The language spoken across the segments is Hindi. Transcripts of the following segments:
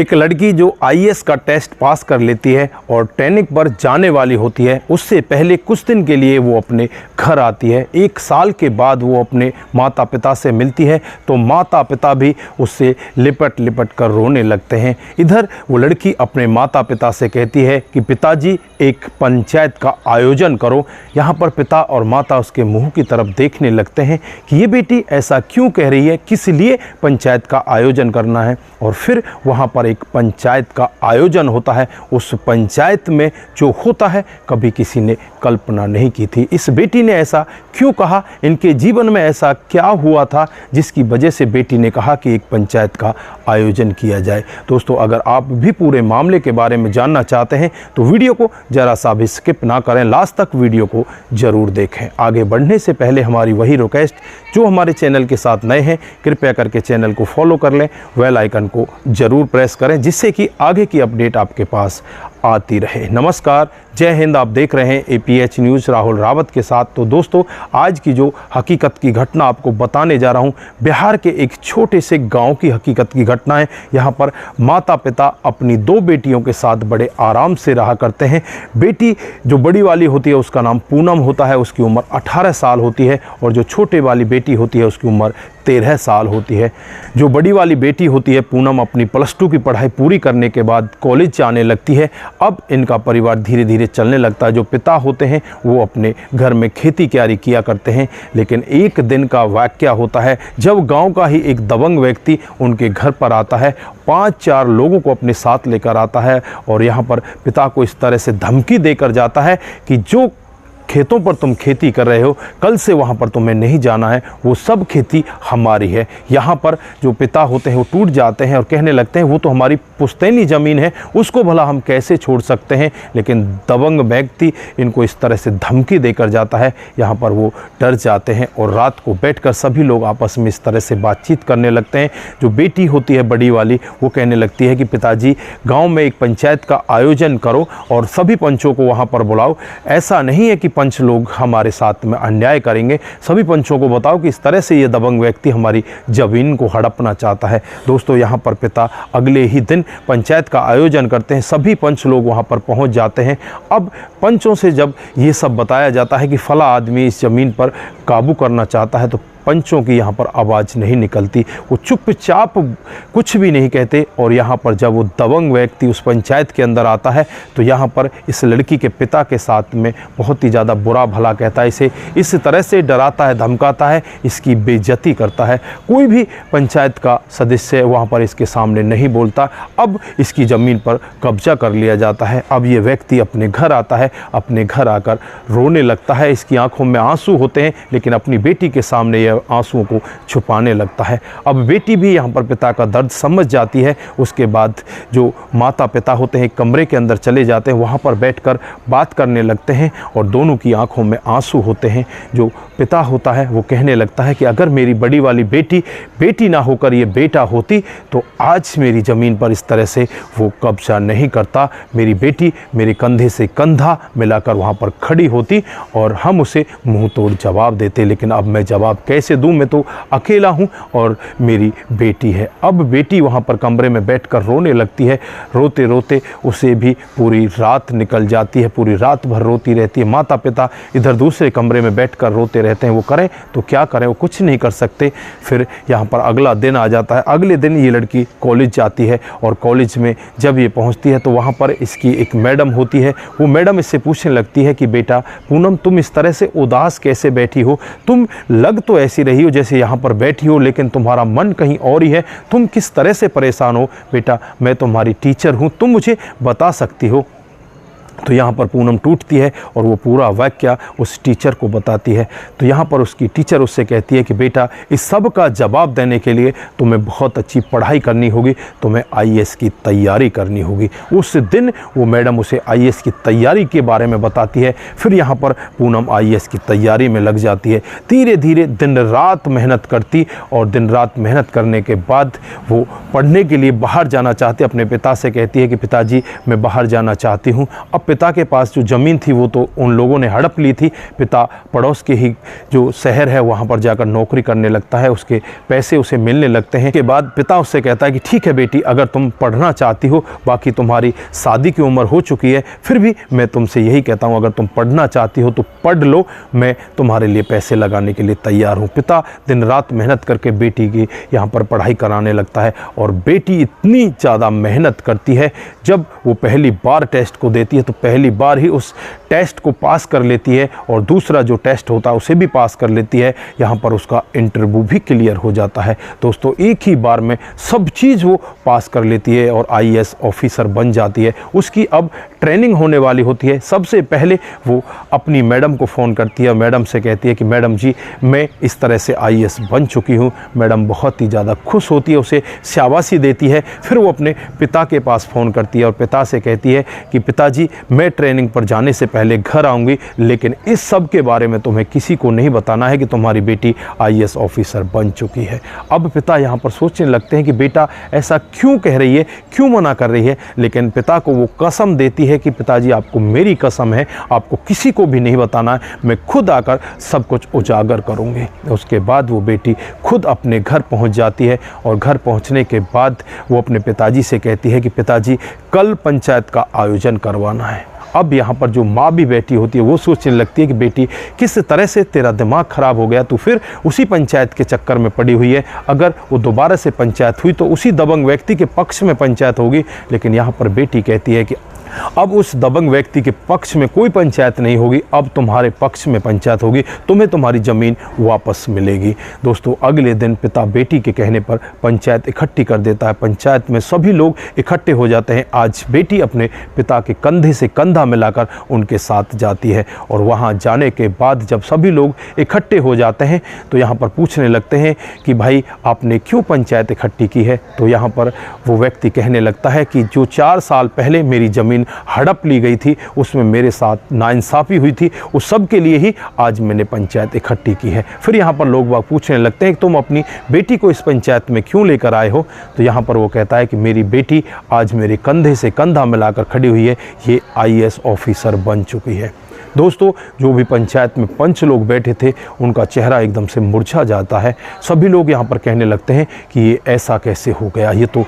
एक लड़की जो आईएएस का टेस्ट पास कर लेती है और ट्रेनिंग पर जाने वाली होती है, उससे पहले कुछ दिन के लिए वो अपने घर आती है। 1 साल के बाद वो अपने माता पिता से मिलती है तो माता पिता भी उससे लिपट लिपट कर रोने लगते हैं। इधर वो लड़की अपने माता पिता से कहती है कि पिताजी एक पंचायत का आयोजन करो। यहाँ पर पिता और माता उसके मुंह की तरफ देखने लगते हैं कि ये बेटी ऐसा क्यों कह रही है, किस लिए पंचायत का आयोजन करना है। और फिर वहाँ पर एक पंचायत का आयोजन होता है। उस पंचायत में जो होता है कभी किसी ने कल्पना नहीं की थी। इस बेटी ने ऐसा क्यों कहा, इनके जीवन में ऐसा क्या हुआ था जिसकी वजह से बेटी ने कहा कि एक पंचायत का आयोजन किया जाए। दोस्तों, अगर आप भी पूरे मामले के बारे में जानना चाहते हैं तो वीडियो को ज़रा सा भी स्किप ना करें, लास्ट तक वीडियो को ज़रूर देखें। आगे बढ़ने से पहले हमारी वही रिक्वेस्ट, जो हमारे चैनल के साथ नए हैं कृपया करके चैनल को फॉलो कर लें, बेल आइकन को ज़रूर प्रेस करें जिससे कि आगे की अपडेट आपके पास आती रहे। नमस्कार, जय हिंद। आप देख रहे हैं APH न्यूज़ राहुल रावत के साथ। तो दोस्तों, आज की जो हकीकत की घटना आपको बताने जा रहा हूं, बिहार के एक छोटे से गांव की हकीकत की घटना है। यहां पर माता पिता अपनी 2 बेटियों के साथ बड़े आराम से रहा करते हैं। बेटी जो बड़ी वाली होती है उसका नाम पूनम होता है, उसकी उम्र 18 साल होती है और जो छोटे वाली बेटी होती है उसकी उम्र 13 साल होती है। जो बड़ी वाली बेटी होती है पूनम अपनी +2 की पढ़ाई पूरी करने के बाद कॉलेज जाने लगती है। अब इनका परिवार धीरे धीरे चलने लगता है। जो पिता होते हैं वो अपने घर में खेती क्यारी किया करते हैं। लेकिन एक दिन का वाकया होता है जब गांव का ही एक दबंग व्यक्ति उनके घर पर आता है, 5-4 लोगों को अपने साथ लेकर आता है और यहाँ पर पिता को इस तरह से धमकी देकर जाता है कि जो खेतों पर तुम खेती कर रहे हो, कल से वहाँ पर तुम्हें नहीं जाना है, वो सब खेती हमारी है। यहाँ पर जो पिता होते हैं वो टूट जाते हैं और कहने लगते हैं वो तो हमारी पुश्तैनी ज़मीन है, उसको भला हम कैसे छोड़ सकते हैं। लेकिन दबंग व्यक्ति इनको इस तरह से धमकी देकर जाता है। यहाँ पर वो डर जाते हैं और रात को बैठकर सभी लोग आपस में इस तरह से बातचीत करने लगते हैं। जो बेटी होती है बड़ी वाली, वो कहने लगती है कि पिताजी गाँव में एक पंचायत का आयोजन करो और सभी पंचों को वहाँ पर बुलाओ। ऐसा नहीं है कि पंच लोग हमारे साथ में अन्याय करेंगे, सभी पंचों को बताओ कि इस तरह से ये दबंग व्यक्ति हमारी ज़मीन को हड़पना चाहता है। दोस्तों, यहाँ पर पिता अगले ही दिन पंचायत का आयोजन करते हैं। सभी पंच लोग वहाँ पर पहुँच जाते हैं। अब पंचों से जब ये सब बताया जाता है कि फला आदमी इस ज़मीन पर काबू करना चाहता है, तो पंचों की यहाँ पर आवाज़ नहीं निकलती। वो चुपचाप कुछ भी नहीं कहते। और यहाँ पर जब वो दबंग व्यक्ति उस पंचायत के अंदर आता है तो यहाँ पर इस लड़की के पिता के साथ में बहुत ही ज़्यादा बुरा भला कहता है, इसे इस तरह से डराता है, धमकाता है, इसकी बेइज्जती करता है। कोई भी पंचायत का सदस्य वहाँ पर इसके सामने नहीं बोलता। अब इसकी ज़मीन पर कब्जा कर लिया जाता है। अब ये व्यक्ति अपने घर आता है, अपने घर आकर रोने लगता है। इसकी आंखों में आंसू होते हैं लेकिन अपनी बेटी के सामने आंसुओं को छुपाने लगता है। अब बेटी भी यहाँ पर पिता का दर्द समझ जाती है। उसके बाद जो माता पिता होते हैं एक कमरे के अंदर चले जाते हैं, वहाँ पर बैठकर बात करने लगते हैं और दोनों की आंखों में आंसू होते हैं। जो पिता होता है वो कहने लगता है कि अगर मेरी बड़ी वाली बेटी ना होकर ये बेटा होती तो आज मेरी ज़मीन पर इस तरह से वो कब्जा नहीं करता। मेरी बेटी मेरे कंधे से कंधा मिलाकर वहाँ पर खड़ी होती और हम उसे मुँह तोड़ जवाब देते। लेकिन अब मैं जवाब कैसे दूं, मैं तो अकेला हूं और मेरी बेटी है। अब बेटी वहां पर कमरे में बैठकर रोने लगती है। रोते रोते उसे भी पूरी रात निकल जाती है, पूरी रात भर रोती रहती है। माता पिता इधर दूसरे कमरे में बैठकर रोते रहते हैं। वो करें तो क्या करें, वो कुछ नहीं कर सकते। फिर यहाँ पर अगला दिन आ जाता है। अगले दिन ये लड़की कॉलेज जाती है और कॉलेज में जब ये पहुँचती है तो वहाँ पर इसकी एक मैडम होती है। वो मैडम इससे पूछने लगती है कि बेटा पूनम, तुम इस तरह से उदास कैसे बैठी हो? तुम लग तो ऐसी रही हो जैसे यहाँ पर बैठी हो लेकिन तुम्हारा मन कहीं और ही है। तुम किस तरह से परेशान हो? बेटा, मैं तुम्हारी टीचर हूँ, तुम मुझे बता सकती हो। तो यहाँ पर पूनम टूटती है और वो पूरा वाक्य उस टीचर को बताती है। तो यहाँ पर उसकी टीचर उससे कहती है कि बेटा, इस सब का जवाब देने के लिए तुम्हें बहुत अच्छी पढ़ाई करनी होगी, तुम्हें आईएएस की तैयारी करनी होगी। उस दिन वो मैडम उसे आईएएस की तैयारी के बारे में बताती है। फिर यहाँ पर पूनम आईएएस की तैयारी में लग जाती है। धीरे धीरे दिन रात मेहनत करती और दिन रात मेहनत करने के बाद वो पढ़ने के लिए बाहर जाना चाहती है। अपने पिता से कहती है कि पिताजी, मैं बाहर जाना चाहती हूँ। अब पिता के पास जो ज़मीन थी वो तो उन लोगों ने हड़प ली थी। पिता पड़ोस के ही जो शहर है वहाँ पर जाकर नौकरी करने लगता है, उसके पैसे उसे मिलने लगते हैं। के बाद पिता उससे कहता है कि ठीक है बेटी, अगर तुम पढ़ना चाहती हो, बाकी तुम्हारी शादी की उम्र हो चुकी है, फिर भी मैं तुमसे यही कहता हूँ अगर तुम पढ़ना चाहती हो तो पढ़ लो, मैं तुम्हारे लिए पैसे लगाने के लिए तैयार हूँ। पिता दिन रात मेहनत करके बेटी की यहाँ पर पढ़ाई कराने लगता है और बेटी इतनी ज़्यादा मेहनत करती है, जब वो पहली बार टेस्ट को देती है तो पहली बार ही उस टेस्ट को पास कर लेती है और दूसरा जो टेस्ट होता है उसे भी पास कर लेती है। यहाँ पर उसका इंटरव्यू भी क्लियर हो जाता है। दोस्तों एक ही बार में सब चीज़ वो पास कर लेती है और आईएएस ऑफिसर बन जाती है। उसकी अब ट्रेनिंग होने वाली होती है। सबसे पहले वो अपनी मैडम को फ़ोन करती है, मैडम से कहती है कि मैडम जी मैं इस तरह से आईएएस बन चुकी हूँ। मैडम बहुत ही ज़्यादा खुश होती है, उसे शाबाशी देती है। फिर वो अपने पिता के पास फ़ोन करती है और पिता से कहती है कि पिताजी मैं ट्रेनिंग पर जाने से पहले घर आऊँगी, लेकिन इस सब के बारे में तुम्हें किसी को नहीं बताना है कि तुम्हारी बेटी आईएएस ऑफिसर बन चुकी है। अब पिता यहाँ पर सोचने लगते हैं कि बेटा ऐसा क्यों कह रही है, क्यों मना कर रही है, लेकिन पिता को वो कसम देती है कि पिताजी आपको मेरी कसम है, आपको किसी को भी नहीं बताना है, मैं खुद आकर सब कुछ उजागर करूँगी। उसके बाद वो बेटी खुद अपने घर पहुँच जाती है और घर पहुँचने के बाद वो अपने पिताजी से कहती है कि पिताजी कल पंचायत का आयोजन करवाना है। अब यहाँ पर जो माँ भी बैठी होती है वो सोचने लगती है कि बेटी किस तरह से तेरा दिमाग ख़राब हो गया, तू फिर उसी पंचायत के चक्कर में पड़ी हुई है। अगर वो दोबारा से पंचायत हुई तो उसी दबंग व्यक्ति के पक्ष में पंचायत होगी। लेकिन यहाँ पर बेटी कहती है कि अब उस दबंग व्यक्ति के पक्ष में कोई पंचायत नहीं होगी, अब तुम्हारे पक्ष में पंचायत होगी, तुम्हें तुम्हारी ज़मीन वापस मिलेगी। दोस्तों अगले दिन पिता बेटी के कहने पर पंचायत इकट्ठी कर देता है। पंचायत में सभी लोग इकट्ठे हो जाते हैं। आज बेटी अपने पिता के कंधे से कंधा मिलाकर उनके साथ जाती है और वहाँ जाने के बाद जब सभी लोग इकट्ठे हो जाते हैं तो यहाँ पर पूछने लगते हैं कि भाई आपने क्यों पंचायत इकट्ठी की है। तो यहाँ पर वो व्यक्ति कहने लगता है कि जो 4 साल पहले मेरी ज़मीन हड़प ली गई थी, उसमें मेरे साथ नाइंसाफ़ी हुई थी, उस सब के लिए ही आज मैंने पंचायत इकट्ठी की है। फिर यहाँ पर लोग बाग पूछने लगते हैं कि तुम अपनी बेटी को इस पंचायत में क्यों लेकर आए हो। तो यहाँ पर वो कहता है कि मेरी बेटी आज मेरे कंधे से कंधा मिलाकर खड़ी हुई है, ये आईएएस ऑफिसर बन चुकी है। दोस्तों जो भी पंचायत में पंच लोग बैठे थे उनका चेहरा एकदम से मुरझा जाता है। सभी लोग यहाँ पर कहने लगते हैं कि ये ऐसा कैसे हो गया, ये तो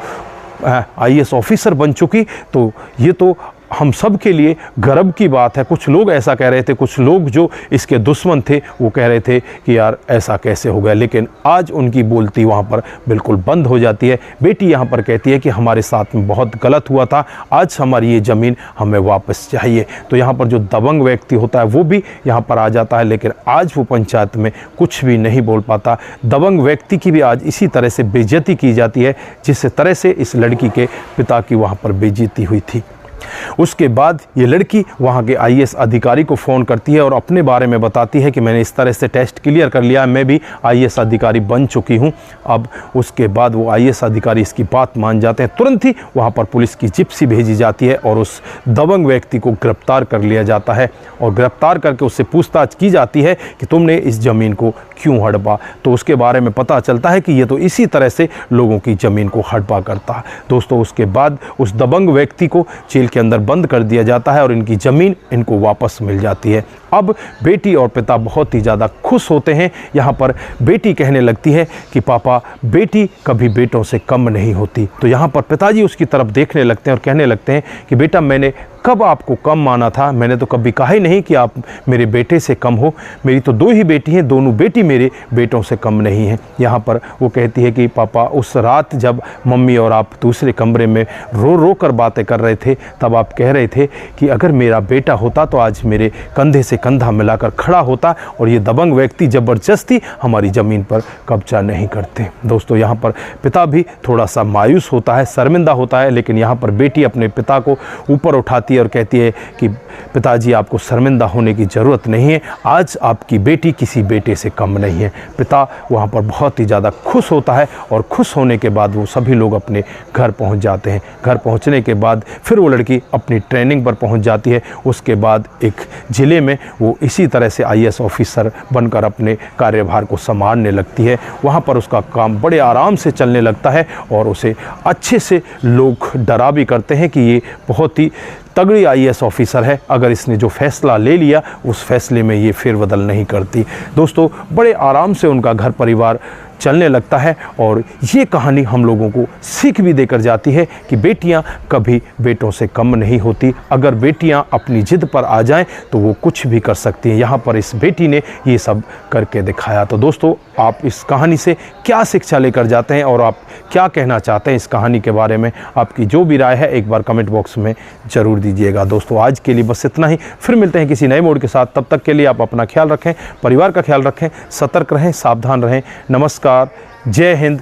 आईएएस ऑफिसर बन चुकी, तो ये तो हम सब के लिए गर्व की बात है। कुछ लोग ऐसा कह रहे थे, कुछ लोग जो इसके दुश्मन थे वो कह रहे थे कि यार ऐसा कैसे हो गया, लेकिन आज उनकी बोलती वहाँ पर बिल्कुल बंद हो जाती है। बेटी यहाँ पर कहती है कि हमारे साथ में बहुत गलत हुआ था, आज हमारी ये ज़मीन हमें वापस चाहिए। तो यहाँ पर जो दबंग व्यक्ति होता है वो भी यहाँ पर आ जाता है, लेकिन आज वो पंचायत में कुछ भी नहीं बोल पाता। दबंग व्यक्ति की भी आज इसी तरह से बेइज्जती की जाती है जिस तरह से इस लड़की के पिता की वहाँ पर बेइज्जती हुई थी। उसके बाद ये लड़की वहाँ के आईएएस अधिकारी को फ़ोन करती है और अपने बारे में बताती है कि मैंने इस तरह से टेस्ट क्लियर कर लिया, मैं भी आईएएस अधिकारी बन चुकी हूँ। अब उसके बाद वो आईएएस अधिकारी इसकी बात मान जाते हैं। तुरंत ही वहाँ पर पुलिस की जिप्सी भेजी जाती है और उस दबंग व्यक्ति को गिरफ्तार कर लिया जाता है और गिरफ्तार करके उससे पूछताछ की जाती है कि तुमने इस ज़मीन को क्यों हड़पा। तो उसके बारे में पता चलता है कि ये तो इसी तरह से लोगों की ज़मीन को हड़पा करता है। दोस्तों उसके बाद उस दबंग व्यक्ति को जेल के अंदर बंद कर दिया जाता है और इनकी ज़मीन इनको वापस मिल जाती है। अब बेटी और पिता बहुत ही ज़्यादा खुश होते हैं। यहाँ पर बेटी कहने लगती है कि पापा बेटी कभी बेटों से कम नहीं होती। तो यहाँ पर पिताजी उसकी तरफ देखने लगते हैं और कहने लगते हैं कि बेटा मैंने कब आपको कम माना था, मैंने तो कभी कहा ही नहीं कि आप मेरे बेटे से कम हो। मेरी तो 2 ही बेटी हैं, दोनों बेटी मेरे बेटों से कम नहीं हैं। यहाँ पर वो कहती है कि पापा उस रात जब मम्मी और आप दूसरे कमरे में रो रो कर बातें कर रहे थे तब आप कह रहे थे कि अगर मेरा बेटा होता तो आज मेरे कंधे से कंधा मिलाकर खड़ा होता और ये दबंग व्यक्ति ज़बरदस्ती हमारी ज़मीन पर कब्जा नहीं करते। दोस्तों यहाँ पर पिता भी थोड़ा सा मायूस होता है, शर्मिंदा होता है, लेकिन यहाँ पर बेटी अपने पिता को ऊपर उठाती है और कहती है कि पिताजी आपको शर्मिंदा होने की ज़रूरत नहीं है, आज आपकी बेटी किसी बेटे से कम नहीं है। पिता वहाँ पर बहुत ही ज़्यादा खुश होता है और खुश होने के बाद वो सभी लोग अपने घर पहुँच जाते हैं। घर पहुँचने के बाद फिर वो लड़की अपनी ट्रेनिंग पर पहुँच जाती है। उसके बाद एक ज़िले में वो इसी तरह से आईएएस ऑफिसर बनकर अपने कार्यभार को संभालने लगती है। वहाँ पर उसका काम बड़े आराम से चलने लगता है और उसे अच्छे से लोग डरा भी करते हैं कि ये बहुत ही तगड़ी आईएएस ऑफिसर है। अगर इसने जो फैसला ले लिया उस फैसले में ये फेरबदल नहीं करती। दोस्तों, बड़े आराम से उनका घर परिवार चलने लगता है और ये कहानी हम लोगों को सीख भी देकर जाती है कि बेटियां कभी बेटों से कम नहीं होती। अगर बेटियां अपनी जिद पर आ जाएं तो वो कुछ भी कर सकती हैं। यहाँ पर इस बेटी ने ये सब करके दिखाया। तो दोस्तों, आप इस कहानी से क्या शिक्षा लेकर जाते हैं और आप क्या कहना चाहते हैं इस कहानी के बारे में? आपकी जो भी राय है एक बार कमेंट बॉक्स में ज़रूर दीजिएगा। दोस्तों, आज के लिए बस इतना ही। फिर मिलते हैं किसी नए मोड़ के साथ। तब तक के लिए आप अपना ख्याल रखें, परिवार का ख्याल रखें, सतर्क रहें, सावधान रहें। नमस्कार, जय हिंद,